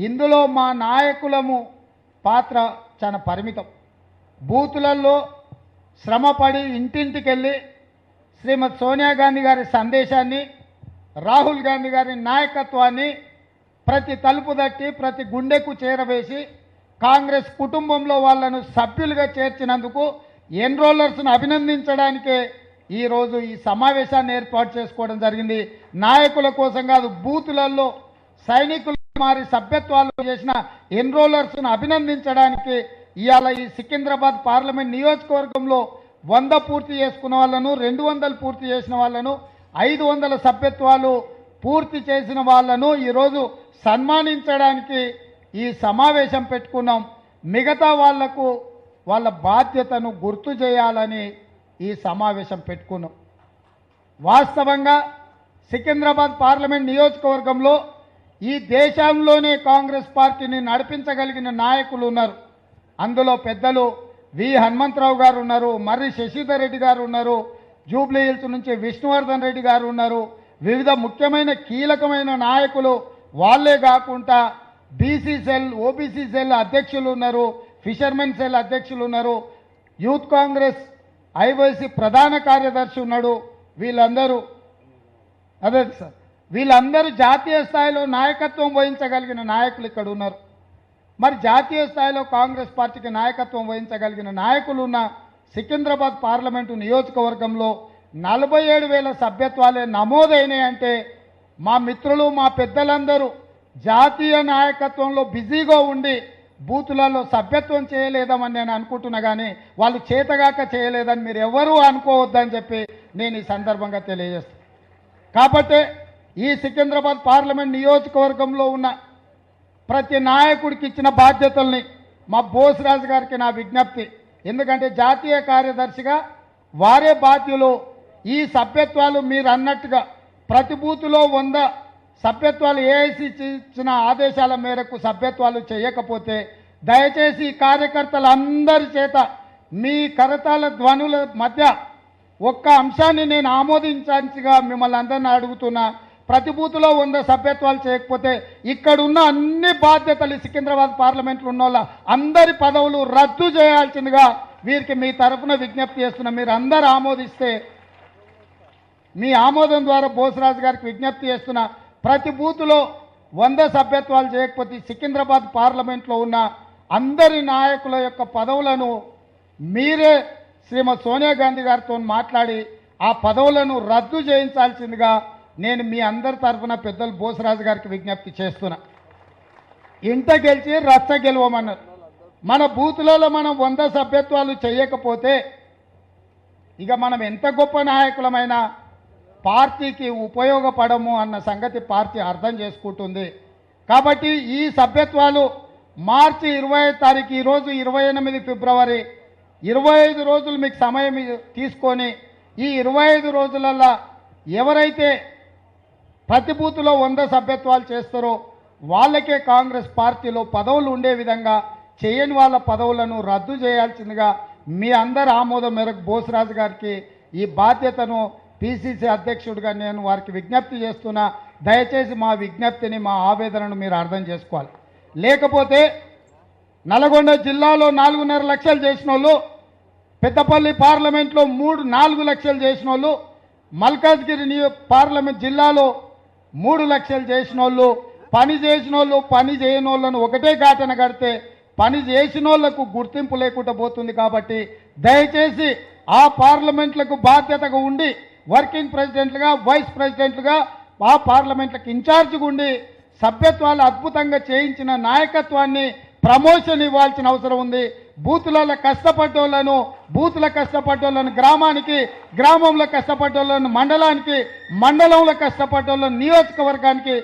ఇందులో మా నాయకులము పాత్ర చాలా పరిమితం. బూతులలో శ్రమపడి ఇంటింటికి వెళ్ళి శ్రీమతి సోనియా గాంధీ గారి సందేశాన్ని, రాహుల్ గాంధీ గారి నాయకత్వాన్ని ప్రతి తలుపు తట్టి ప్రతి గుండెకు చేరవేసి కాంగ్రెస్ కుటుంబంలో వాళ్ళను సభ్యులుగా చేర్చినందుకు ఎన్రోలర్స్ను అభినందించడానికే ఈరోజు ఈ సమావేశాన్ని ఏర్పాటు చేసుకోవడం జరిగింది. నాయకుల కోసం కాదు, బూతులలో సైనికులు మారి సభ్యత్వాలు చేసిన ఎన్రోలర్స్ను అభినందించడానికి ఇవాళ ఈ సికింద్రాబాద్ పార్లమెంట్ నియోజకవర్గంలో 100 పూర్తి చేసుకున్న వాళ్ళను, 200 పూర్తి చేసిన వాళ్ళను, 500 సభ్యత్వాలు పూర్తి చేసిన వాళ్ళను ఈరోజు సన్మానించడానికి ఈ సమావేశం పెట్టుకున్నాం. మిగతా వాళ్లకు వాళ్ళ బాధ్యతను గుర్తు చేయాలని ఈ సమావేశం పెట్టుకున్నాం. వాస్తవంగా సికింద్రాబాద్ పార్లమెంట్ నియోజకవర్గంలో ఈ దేశంలోనే కాంగ్రెస్ పార్టీని నడిపించగలిగిన నాయకులు ఉన్నారు. అందులో పెద్దలు వి హనుమంతరావు గారు ఉన్నారు, మర్రి శశిధర్ రెడ్డి గారు ఉన్నారు, జూబ్లీ హిల్స్ నుంచి విష్ణువర్ధన్ రెడ్డి గారు ఉన్నారు. వివిధ ముఖ్యమైన కీలకమైన నాయకులు వాళ్ళే కాకుండా బీసీ సెల్, ఓబీసీ సెల్ అధ్యక్షులు ఉన్నారు, ఫిషర్మెన్ సెల్ అధ్యక్షులు ఉన్నారు, యూత్ కాంగ్రెస్ ఐఓసీ ప్రధాన కార్యదర్శి ఉన్నాడు. వీళ్ళందరూ జాతీయ స్థాయిలో నాయకత్వం వహించగలిగిన నాయకులు ఇక్కడ ఉన్నారు. మరి జాతీయ స్థాయిలో కాంగ్రెస్ పార్టీకి నాయకత్వం వహించగలిగిన నాయకులు ఉన్న సికింద్రాబాద్ పార్లమెంటు నియోజకవర్గంలో 47,000 సభ్యత్వాలే నమోదైనాయంటే మా మిత్రులు, మా పెద్దలందరూ జాతీయ నాయకత్వంలో బిజీగా ఉండి బూతులలో సభ్యత్వం చేయలేదని నేను అనుకుంటున్నా, కానీ వాళ్ళు చేతగాక చేయలేదని మీరు ఎవరూ అనుకోవద్దని చెప్పి నేను ఈ సందర్భంగా తెలియజేస్తాను. కాబట్టి ఈ సికింద్రాబాద్ పార్లమెంట్ నియోజకవర్గంలో ఉన్న ప్రతి నాయకుడికి ఇచ్చిన బాధ్యతల్ని మా బోసరాజు గారికి నా విజ్ఞప్తి. ఎందుకంటే జాతీయ కార్యదర్శిగా వారే బాధ్యులు. ఈ సభ్యత్వాలు మీరు అన్నట్టుగా ప్రతి బూతులో 100 సభ్యత్వాలు ఏఐసీ ఇచ్చిన ఆదేశాల మేరకు సభ్యత్వాలు చేయకపోతే దయచేసి కార్యకర్తలందరి చేత మీ కరతాళ ధ్వనుల మధ్య ఒక్క అంశాన్ని నేను ఆమోదించాల్సిగా మిమ్మల్ని అందరినీ అడుగుతున్నా. ప్రతి బూతులో 100 సభ్యత్వాలు చేయకపోతే ఇక్కడున్న అన్ని బాధ్యతలు సికింద్రాబాద్ పార్లమెంట్లో ఉన్న వాళ్ళ అందరి పదవులు రద్దు చేయాల్సిందిగా వీరికి మీ తరఫున విజ్ఞప్తి చేస్తున్నా. మీరు అందరూ ఆమోదిస్తే, మీ ఆమోదం ద్వారా బోసరాజు గారికి విజ్ఞప్తి చేస్తున్నా. ప్రతి బూతులో 100 సభ్యత్వాలు చేయకపోతే సికింద్రాబాద్ పార్లమెంట్లో ఉన్న అందరి నాయకుల యొక్క పదవులను మీరే శ్రీమతి సోనియా గాంధీ గారితో మాట్లాడి ఆ పదవులను రద్దు చేయించాల్సిందిగా నేను మీ అందరి తరఫున పెద్దలు బోసరాజు గారికి విజ్ఞప్తి చేస్తున్నా. ఇంట గెలిచి రచ్చ గెలవమన్నారు. మన బూతులలో మనం 100 సభ్యత్వాలు చేయకపోతే ఇక మనం ఎంత గొప్ప నాయకులమైనా పార్టీకి ఉపయోగపడము అన్న సంగతి పార్టీ అర్థం చేసుకుంటుంది. కాబట్టి ఈ సభ్యత్వాలు మార్చి 20వ తారీఖు, ఈరోజు 28 ఫిబ్రవరి, 25 రోజులు మీకు సమయం తీసుకొని ఈ 25 రోజులలో ఎవరైతే ప్రతి బూతులో 100 సభ్యత్వాలు చేస్తారో వాళ్ళకే కాంగ్రెస్ పార్టీలో పదవులు ఉండే విధంగా చేయని వాళ్ళ పదవులను రద్దు చేయాల్సిందిగా మీ అందరి ఆమోదం మేరకు బోసరాజు గారికి ఈ బాధ్యతను పిసిసి అధ్యక్షుడిగా నేను వారికి విజ్ఞప్తి చేస్తున్నా. దయచేసి మా విజ్ఞప్తిని, మా ఆవేదనను మీరు అర్థం చేసుకోవాలి. లేకపోతే నల్గొండ జిల్లాలో 4.5 లక్షలు చేసిన వాళ్ళు, పెద్దపల్లి పార్లమెంట్లో 4 లక్షలు చేసిన వాళ్ళు, మల్కాజ్గిరి పార్లమెంట్ జిల్లాలో 3 లక్షలు చేసిన వాళ్ళు, పని చేసిన వాళ్ళు పని చేయని వాళ్ళను ఒకటే ఘాటన కడితే పని చేసిన వాళ్లకు గుర్తింపు లేకుండా పోతుంది. కాబట్టి దయచేసి ఆ పార్లమెంట్లకు బాధ్యతగా ఉండి వర్కింగ్ ప్రెసిడెంట్లుగా, వైస్ ప్రెసిడెంట్లుగా ఆ పార్లమెంట్లకు ఇన్ఛార్జిగా ఉండి సభ్యత్వాలు అద్భుతంగా చేయించిన నాయకత్వాన్ని ప్రమోషన్ ఇవ్వాల్సిన అవసరం ఉంది. బూతులలో కష్టపడ్డోళ్లను, బూతుల కష్టపడ్డోళ్లను గ్రామానికి, గ్రామంలో కష్టపడ్డోళ్లను మండలానికి, మండలంలో కష్టపడ్డోళ్లను నియోజకవర్గానికి,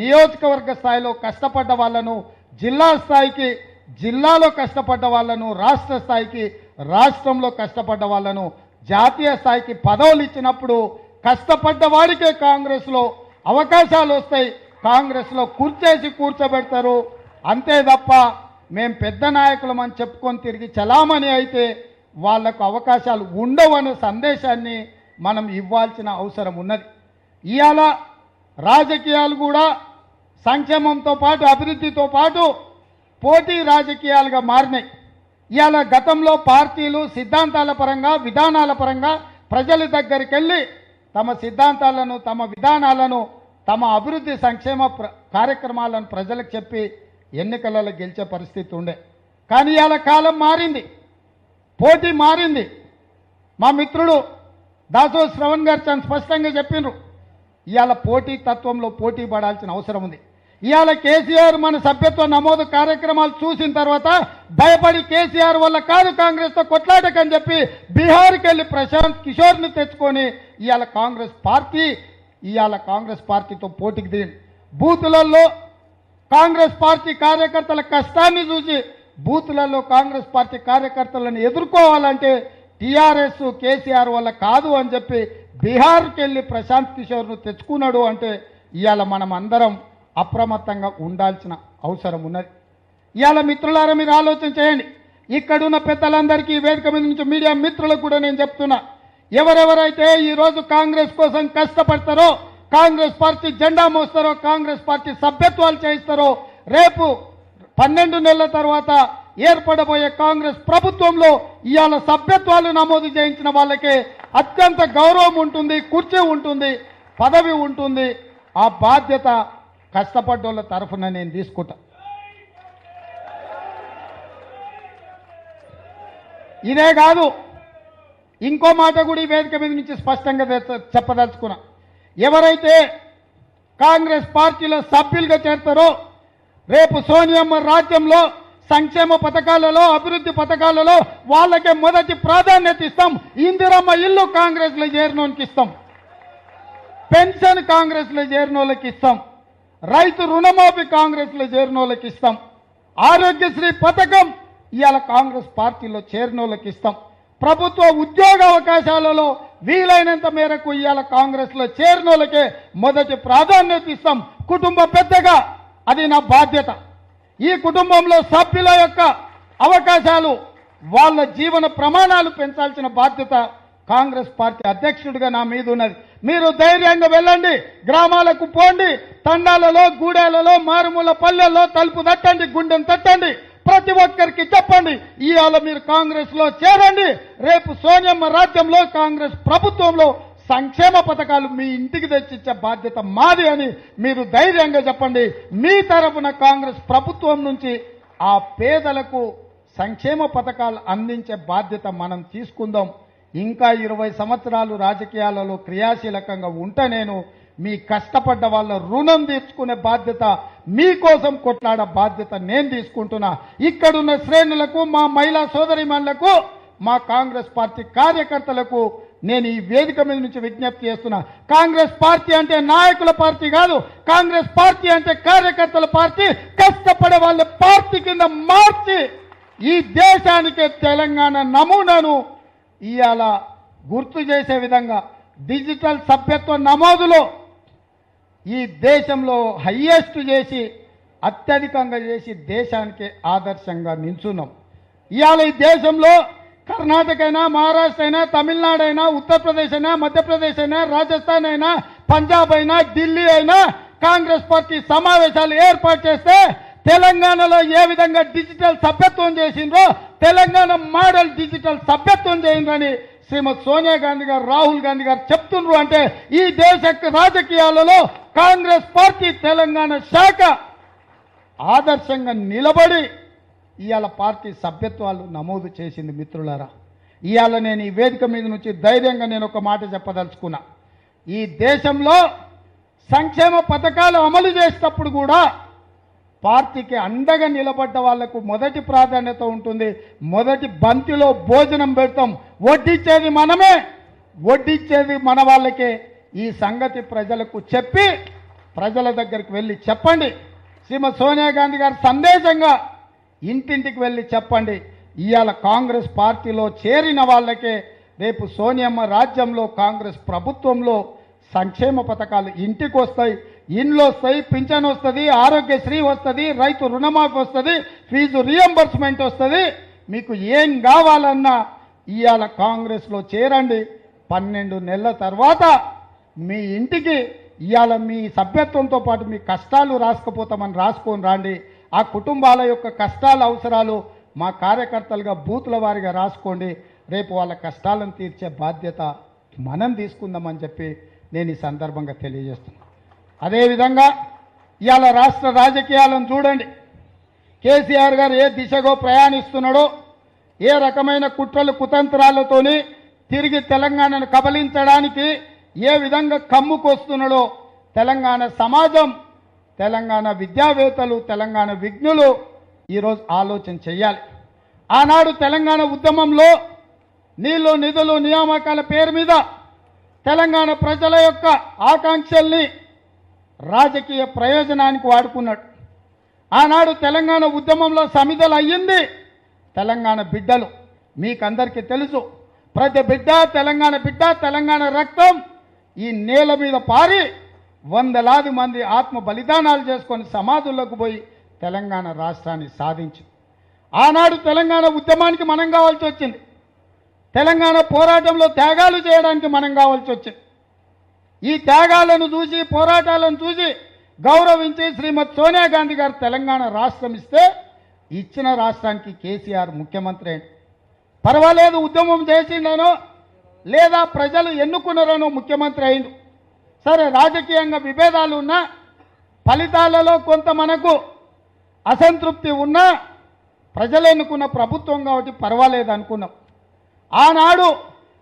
నియోజకవర్గ స్థాయిలో కష్టపడ్డ వాళ్ళను జిల్లా స్థాయికి, జిల్లాలో కష్టపడ్డ వాళ్ళను రాష్ట్ర స్థాయికి, రాష్ట్రంలో కష్టపడ్డ వాళ్ళను జాతీయ స్థాయికి పదవులు ఇచ్చినప్పుడు కష్టపడ్డ వాడికే కాంగ్రెస్లో అవకాశాలు వస్తాయి. కాంగ్రెస్లో కూర్చోబెడతారు. అంతే తప్ప మేము పెద్ద నాయకులమని చెప్పుకొని తిరిగి చలామణి అయితే వాళ్లకు అవకాశాలు ఉండవనే సందేశాన్ని మనం ఇవ్వాల్సిన అవసరం ఉన్నది. ఇవాళ రాజకీయాలు కూడా సంక్షేమంతో పాటు అభివృద్ధితో పాటు పోటీ రాజకీయాలుగా మారినాయి. ఇవాళ గతంలో పార్టీలు సిద్ధాంతాల పరంగా విధానాల పరంగా ప్రజల దగ్గరికి వెళ్ళి తమ సిద్ధాంతాలను తమ విధానాలను తమ అభివృద్ధి సంక్షేమ కార్యక్రమాలను ప్రజలకు చెప్పి ఎన్నికలలో గెలిచే పరిస్థితి ఉండే. కానీ ఇవాళ కాలం మారింది, పోటీ మారింది. మా మిత్రుడు దాసో శ్రవణ్ గారు చాలా స్పష్టంగా చెప్పిండ్రు, ఇవాళ పోటీ తత్వంలో పోటీ పడాల్సిన అవసరం ఉంది. ఇవాళ కేసీఆర్ మన సభ్యత్వ నమోదు కార్యక్రమాలు చూసిన తర్వాత భయపడి కేసీఆర్ వల్ల కాదు కాంగ్రెస్తో కొట్లాటకని చెప్పి బీహార్కి వెళ్ళి ప్రశాంత్ కిషోర్ని తెచ్చుకొని ఇవాళ కాంగ్రెస్ పార్టీతో పోటీకి దిగింది. బూతులలో కాంగ్రెస్ పార్టీ కార్యకర్తల కష్టాన్ని చూసి బూతులలో కాంగ్రెస్ పార్టీ కార్యకర్తలను ఎదుర్కోవాలంటే టీఆర్ఎస్ కేసీఆర్ వల్ల కాదు అని చెప్పి బీహార్కి వెళ్ళి ప్రశాంత్ కిషోర్ను తెచ్చుకున్నాడు అంటే ఇవాళ మనం అందరం అప్రమత్తంగా ఉండాల్సిన అవసరం ఉన్నది. ఇవాళ మిత్రులారా మీరు ఆలోచన చేయండి. ఇక్కడున్న పెద్దలందరికీ వేదిక మీద నుంచి మీడియా మిత్రులకు కూడా నేను చెప్తున్నా, ఎవరెవరైతే ఈరోజు కాంగ్రెస్ కోసం కష్టపడతారో, కాంగ్రెస్ పార్టీ జెండా మోస్తారో, కాంగ్రెస్ పార్టీ సభ్యత్వాలు చేయిస్తారో, రేపు 12 నెలల తర్వాత ఏర్పడబోయే కాంగ్రెస్ ప్రభుత్వంలో ఇవాళ సభ్యత్వాలు నమోదు చేయించిన వాళ్ళకే అత్యంత గౌరవం ఉంటుంది, కుర్చీ ఉంటుంది, పదవి ఉంటుంది. ఆ బాధ్యత కష్టపడ్డోళ్ళ తరఫున నేను తీసుకుంటా. ఇదే కాదు, ఇంకో మాట కూడా ఈ వేదిక మీద నుంచి స్పష్టంగా చెప్పదలుచుకున్నా. ఎవరైతే కాంగ్రెస్ పార్టీలో సభ్యులుగా చేరతారో రేపు సోనియమ్మ రాజ్యంలో సంక్షేమ పథకాలలో అభివృద్ధి పథకాలలో వాళ్ళకే మొదటి ప్రాధాన్యత ఇస్తాం. ఇందిరమ్మ ఇల్లు కాంగ్రెస్లో చేరినోనికి ఇస్తాం, పెన్షన్ కాంగ్రెస్లో చేరిన వాళ్ళకి ఇస్తాం, రైతు రుణమాఫీ కాంగ్రెస్లో చేరిన వాళ్ళకి ఇస్తాం, ఆరోగ్యశ్రీ పథకం ఇవాళ కాంగ్రెస్ పార్టీలో చేరిన వాళ్ళకి ఇస్తాం, ప్రభుత్వ ఉద్యోగ అవకాశాలలో వీలైనంత మేరకు ఇవాళ కాంగ్రెస్లో చేరిన వాళ్ళకే మొదటి ప్రాధాన్యత ఇస్తాం. కుటుంబ పెద్దగా అది నా బాధ్యత. ఈ కుటుంబంలో సభ్యుల యొక్క అవకాశాలు వాళ్ళ జీవన ప్రమాణాలు పెంచాల్సిన బాధ్యత కాంగ్రెస్ పార్టీ అధ్యక్షుడిగా నా మీద ఉన్నది. మీరు ధైర్యంగా వెళ్ళండి, గ్రామాలకు పోండి, తండాలలో గూడెలలో మారుమూల పల్లెల్లో తలుపు తట్టండి, గుండెను తట్టండి, ప్రతి ఒక్కరికి చెప్పండి ఇవాళ మీరు కాంగ్రెస్ లో చేరండి. రేపు సోనియమ్మ రాజ్యంలో కాంగ్రెస్ ప్రభుత్వంలో సంక్షేమ పథకాలు మీ ఇంటికి తెచ్చిచ్చే బాధ్యత మాది అని మీరు ధైర్యంగా చెప్పండి. మీ తరఫున కాంగ్రెస్ ప్రభుత్వం నుంచి ఆ పేదలకు సంక్షేమ పథకాలు అందించే బాధ్యత మనం తీసుకుందాం. ఇంకా 20 సంవత్సరాలు రాజకీయాలలో క్రియాశీలకంగా ఉంటే నేను మీ కష్టపడ్డ వాళ్ళ రుణం తీర్చుకునే బాధ్యత, మీకోసం కొట్లాడే బాధ్యత నేను తీసుకుంటున్నా. ఇక్కడున్న శ్రేణులకు, మా మహిళా సోదరిమణులకు, మా కాంగ్రెస్ పార్టీ కార్యకర్తలకు నేను ఈ వేదిక మీద నుంచి విజ్ఞప్తి చేస్తున్నా. కాంగ్రెస్ పార్టీ అంటే నాయకుల పార్టీ కాదు, కాంగ్రెస్ పార్టీ అంటే కార్యకర్తల పార్టీ, కష్టపడే వాళ్ళ పార్టీ కింద మార్చి ఈ దేశానికి తెలంగాణ నమూనాను ఇవాళ గుర్తు చేసే విధంగా డిజిటల్ సభ్యత్వ నమోదులో ఈ దేశంలో హైయెస్ట్ చేసి అత్యధికంగా చేసి దేశానికి ఆదర్శంగా నిల్చున్నాం. ఇవాళ ఈ దేశంలో కర్ణాటక అయినా, మహారాష్ట్ర అయినా, తమిళనాడు అయినా, ఉత్తరప్రదేశ్ అయినా, మధ్యప్రదేశ్ అయినా, రాజస్థాన్ అయినా, పంజాబ్ అయినా, ఢిల్లీ అయినా కాంగ్రెస్ పార్టీ సమావేశాలు ఏర్పాటు చేస్తే తెలంగాణలో ఏ విధంగా డిజిటల్ సభ్యత్వం చేసిండ్రో తెలంగాణ మోడల్ డిజిటల్ సభ్యత్వం చేయండి శ్రీమతి సోనియా గాంధీ గారు, రాహుల్ గాంధీ గారు చెప్తున్నారు. అంటే ఈ దేశ రాజకీయాలలో కాంగ్రెస్ పార్టీ తెలంగాణ శాఖ ఆదర్శంగా నిలబడి ఇవాళ పార్టీ సభ్యత్వాలు నమోదు చేసింది. మిత్రులారా, ఇవాళ నేను ఈ వేదిక మీద నుంచి ధైర్యంగా నేను ఒక మాట చెప్పదలుచుకున్నా. ఈ దేశంలో సంక్షేమ పథకాలు అమలు చేసేటప్పుడు కూడా పార్టీకి అండగా నిలబడ్డ వాళ్లకు మొదటి ప్రాధాన్యత ఉంటుంది. మొదటి బంతిలో భోజనం పెడతాం, వడ్డిచ్చేది మనమే, వడ్డిచ్చేది మన వాళ్ళకే. ఈ సంగతి ప్రజలకు చెప్పి ప్రజల దగ్గరికి వెళ్ళి చెప్పండి. శ్రీమతి సోనియా గాంధీ గారి సందేశంగా ఇంటింటికి వెళ్ళి చెప్పండి. ఇవాళ కాంగ్రెస్ పార్టీలో చేరిన వాళ్ళకే రేపు సోనియమ్మ రాజ్యంలో కాంగ్రెస్ ప్రభుత్వంలో సంక్షేమ పథకాలు ఇంటికి వస్తాయి, ఇండ్లు వస్తాయి, పింఛన్ వస్తుంది, ఆరోగ్యశ్రీ వస్తుంది, రైతు రుణమాఫీ వస్తుంది, ఫీజు రియంబర్స్మెంట్ వస్తుంది. మీకు ఏం కావాలన్నా ఇవాళ కాంగ్రెస్లో చేరండి. 12 నెలల తర్వాత మీ ఇంటికి ఇవాళ మీ సభ్యత్వంతో పాటు మీ కష్టాలు రాసుకుపోతామని రాసుకొని రాండి. ఆ కుటుంబాల యొక్క కష్టాల అవసరాలు మా కార్యకర్తలుగా బూతుల వారిగా రాసుకోండి. రేపు వాళ్ళ కష్టాలను తీర్చే బాధ్యత మనం తీసుకుందామని చెప్పి నేను ఈ సందర్భంగా తెలియజేస్తున్నాను. అదేవిధంగా ఇవాళ రాష్ట్ర రాజకీయాలను చూడండి. కేసీఆర్ గారు ఏ దిశగో ప్రయాణిస్తున్నాడో, ఏ రకమైన కుట్రలు కుతంత్రాలతోని తిరిగి తెలంగాణను కబలించడానికి ఏ విధంగా కమ్ముకొస్తున్నాడో తెలంగాణ సమాజం, తెలంగాణ విద్యావేత్తలు, తెలంగాణ విజ్ఞులు ఈరోజు ఆలోచన చేయాలి. ఆనాడు తెలంగాణ ఉద్యమంలో నీళ్లు నిధులు నియామకాల పేరు మీద తెలంగాణ ప్రజల యొక్క ఆకాంక్షల్ని రాజకీయ ప్రయోజనానికి వాడుకున్నాడు. ఆనాడు తెలంగాణ ఉద్యమంలో సమిధలు అయ్యింది తెలంగాణ బిడ్డలు. మీకందరికీ తెలుసు, ప్రతి బిడ్డ తెలంగాణ బిడ్డ, తెలంగాణ రక్తం ఈ నేల మీద పారి వందలాది మంది ఆత్మ బలిదానాలు చేసుకొని సమాధుల్లోకి పోయి తెలంగాణ రాష్ట్రాన్ని సాధించి, ఆనాడు తెలంగాణ ఉద్యమానికి మనం కావాల్సి వచ్చింది. తెలంగాణ పోరాటంలో త్యాగాలు చేయడానికి మనం కావాల్సి వచ్చింది. ఈ త్యాగాలను చూసి, పోరాటాలను చూసి గౌరవించి శ్రీమతి సోనియా గాంధీ గారు తెలంగాణ రాష్ట్రం ఇస్తే, ఇచ్చిన రాష్ట్రానికి కేసీఆర్ ముఖ్యమంత్రి అయింది. పర్వాలేదు, ఉద్యమం చేసిండనో లేదా ప్రజలు ఎన్నుకున్నారనో ముఖ్యమంత్రి అయిండు. సరే, రాజకీయంగా విభేదాలు ఉన్నా, ఫలితాలలో కొంత మనకు అసంతృప్తి ఉన్నా, ప్రజలు ఎన్నుకున్న ప్రభుత్వం కాబట్టి పర్వాలేదు అనుకున్నాం. ఆనాడు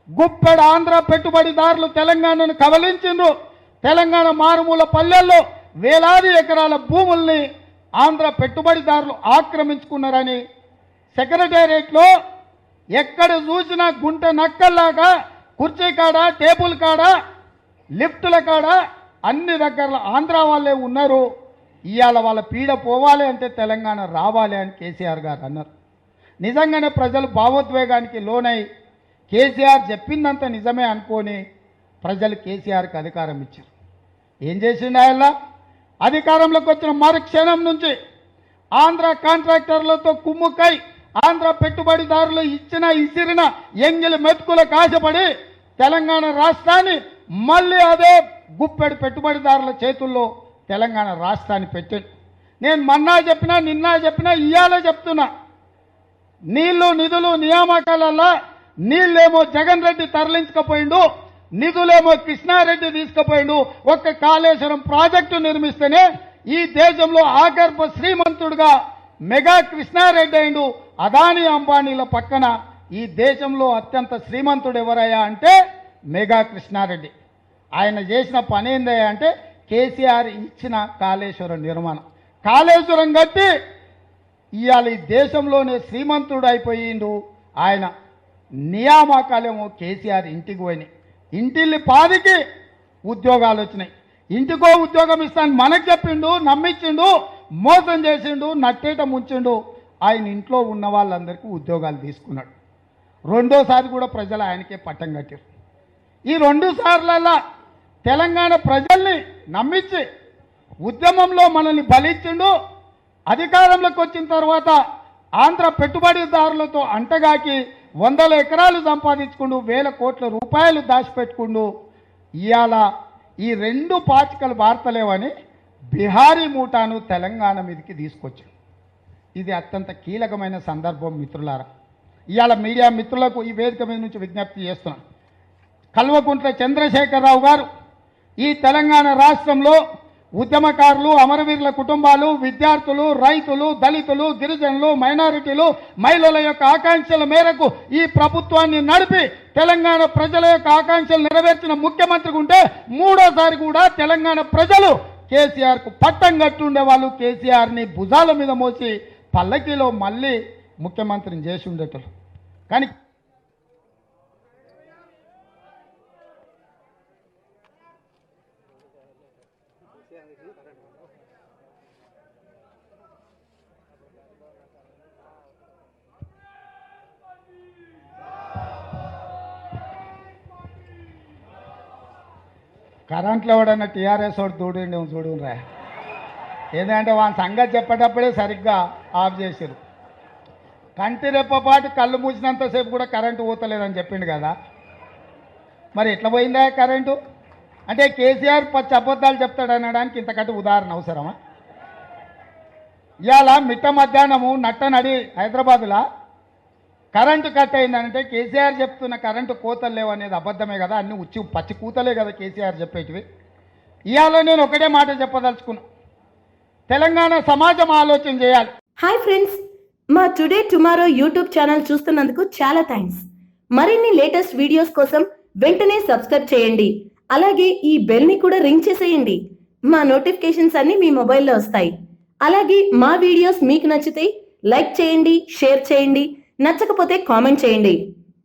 గుప్పెడు ఆంధ్ర పెట్టుబడిదారులు తెలంగాణను కబలించిండ్రు. తెలంగాణ మారుమూల పల్లెల్లో వేలాది ఎకరాల భూముల్ని ఆంధ్ర పెట్టుబడిదారులు ఆక్రమించుకున్నారని సెక్రటేరియట్లో ఎక్కడ చూసినా గుంట నక్కల్లాగా కుర్చీ కాడ, టేబుల్ కాడ, లిఫ్టుల కాడ అన్ని దగ్గరలో ఆంధ్ర వాళ్ళే ఉన్నారు. ఇవాళ వాళ్ళ పీడ పోవాలి అంటే తెలంగాణ రావాలి అని కేసీఆర్ గారు అన్నారు. నిజంగానే ప్రజలు భావోద్వేగానికి లోనై కేసీఆర్ చెప్పిందంత నిజమే అనుకొని ప్రజలు కేసీఆర్కి అధికారం ఇచ్చారు. ఏం చేసిండు ఆయన? అధికారంలోకి వచ్చిన మరుక్షణం నుంచి ఆంధ్ర కాంట్రాక్టర్లతో కుమ్ముకై ఆంధ్ర పెట్టుబడిదారులు ఇసిరిన ఎంగిలి మెతుకులకు ఆశపడి తెలంగాణ రాష్ట్రాన్ని మళ్ళీ అదే గుప్పెడు పెట్టుబడిదారుల చేతుల్లో తెలంగాణ రాష్ట్రాన్ని పెట్టాడు. నేను మొన్న చెప్పినా, నిన్న చెప్పినా, ఇవాళ చెప్తున్నా, నీళ్లు నిధులు నియామకాలల్లో నీళ్ళేమో జగన్ రెడ్డి తరలించకపోయిండు, నిధులేమో కృష్ణారెడ్డి తీసుకుపోయిండు. ఒక్క కాళేశ్వరం ప్రాజెక్టు నిర్మిస్తేనే ఈ దేశంలో ఆగర్భ శ్రీమంతుడుగా మెగా కృష్ణారెడ్డి అయిండు. అదానీ అంబానీల పక్కన ఈ దేశంలో అత్యంత శ్రీమంతుడు ఎవరయ్యా అంటే మెగా కృష్ణారెడ్డి. ఆయన చేసిన పని ఏందయ్యా అంటే కేసీఆర్ ఇచ్చిన కాళేశ్వరం నిర్మాణం. కాళేశ్వరం కట్టి ఇవాళ ఈ దేశంలోనే శ్రీమంతుడు అయిపోయిండు ఆయన. నియామకాలేమో కేసీఆర్ ఇంటికి పోయినాయి. ఇంటిల్లి పాదికి ఉద్యోగాలు వచ్చినాయి. ఇంటికో ఉద్యోగం ఇస్తాను మనకు చెప్పిండు, నమ్మించిండు, మోసం చేసిండు, నట్టేట ముంచిండు. ఆయన ఇంట్లో ఉన్న వాళ్ళందరికీ ఉద్యోగాలు తీసుకున్నాడు. రెండోసారి కూడా ప్రజలు ఆయనకే పట్టం కట్టారు. ఈ 2 సార్లల్లా తెలంగాణ ప్రజల్ని నమ్మించి ఉద్యమంలో మనల్ని బలిచ్చిండు. అధికారంలోకి వచ్చిన తర్వాత ఆంధ్ర పెట్టుబడిదారులతో అంటగాకి 100 ఎకరాలు సంపాదించుకుంటూ 1000 కోట్ల రూపాయలు దాచిపెట్టుకుంటూ ఇవాళ ఈ 2 పాచికలు వార్తలేవని బిహారీ మూటాను తెలంగాణ మీదకి తీసుకొచ్చాడు. ఇది అత్యంత కీలకమైన సందర్భం మిత్రులారా. ఇవాళ మీడియా మిత్రులకు ఈ వేదిక మీద నుంచి విజ్ఞప్తి చేస్తున్నాను. కల్వకుంట్ల చంద్రశేఖరరావు గారు ఈ తెలంగాణ రాష్ట్రంలో ఉద్యమకారులు, అమరవీరుల కుటుంబాలు, విద్యార్థులు, రైతులు, దళితులు, గిరిజనులు, మైనారిటీలు, మహిళల యొక్క ఆకాంక్షల మేరకు ఈ ప్రభుత్వాన్ని నడిపి తెలంగాణ ప్రజల యొక్క ఆకాంక్షలు నెరవేర్చిన ముఖ్యమంత్రిగా ఉంటే 3వ సారి కూడా తెలంగాణ ప్రజలు కేసీఆర్కు పట్టం కట్టుండే వాళ్ళు. కేసీఆర్ని భుజాల మీద మోసి పల్లకీలో మళ్ళీ ముఖ్యమంత్రిని చేసి ఉండేటోళ్ళు. కానీ కరెంట్లో ఎవడన్నా టీఆర్ఎస్ వాడు చూడండి చూడురా. ఏంటంటే వాళ్ళ సంగతి చెప్పేటప్పుడే సరిగ్గా ఆఫ్ చేశారు. కంటి రెప్పపాటు కళ్ళు మూసినంతసేపు కూడా కరెంటు పోతలేదని చెప్పిండు కదా. మరి ఎట్లా పోయిందా కరెంటు? అంటే కేసీఆర్ పచ్చి అబద్ధాలు చెప్తాడనడానికి ఇంతకంటే ఉదాహరణ అవసరమా? ఇవాళ మిట్ట మధ్యాహ్నము నట్టనడి హైదరాబాదులో కరెంటు కట్ అయిందంటే కేసీఆర్ చెప్తున్న కరెంటు కోతలు లేవు అనేది అబద్ధమే కదా, అన్ని పచ్చి కూతలే కదా కేసీఆర్ చెప్పేటివి. ఇవాళ నేను ఒకటే మాట చెప్పదలుచుకున్నా, తెలంగాణ సమాజం ఆలోచన చేయాలి. హాయ్ ఫ్రెండ్స్, మా టుడే టుమారో యూట్యూబ్ ఛానల్ చూస్తున్నందుకు చాలా థ్యాంక్స్. మరిన్ని లేటెస్ట్ వీడియోస్ కోసం వెంటనే సబ్స్క్రైబ్ చేయండి. అలాగే ఈ బెల్ ని కూడా రింగ్ చేసేయండి. మా నోటిఫికేషన్స్ అన్ని మీ మొబైల్లో వస్తాయి. అలాగే మా వీడియోస్ మీకు నచ్చితే లైక్ చేయండి, షేర్ చేయండి, నచ్చకపోతే కామెంట్ చేయండి.